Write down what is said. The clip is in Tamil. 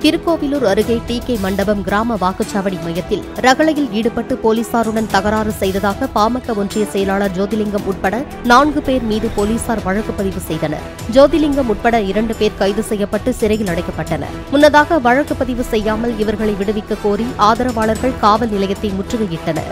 திருக்கோவிலூர் அருகே டி.கே. மண்டபம் கிராம வாக்குச்சாவடி மையத்தில் ரகளையில் ஈடுபட்டு போலீசாருடன் தகராறு செய்ததாக பாமக ஒன்றிய செயலாளர் ஜோதிலிங்கம் உட்பட 4 பேர் மீது போலீசார் வழக்கு பதிவு செய்தனர். ஜோதிலிங்கம் உட்பட 2 பேர் கைது செய்யப்பட்டு சிறையில் அடைக்கப்பட்டனர். முன்னதாக வழக்கு பதிவு செய்யாமல் இவர்களை விடுவிக்க கோரி ஆதரவாளர்கள் காவல் நிலையத்தை முற்றுகையிட்டனர்.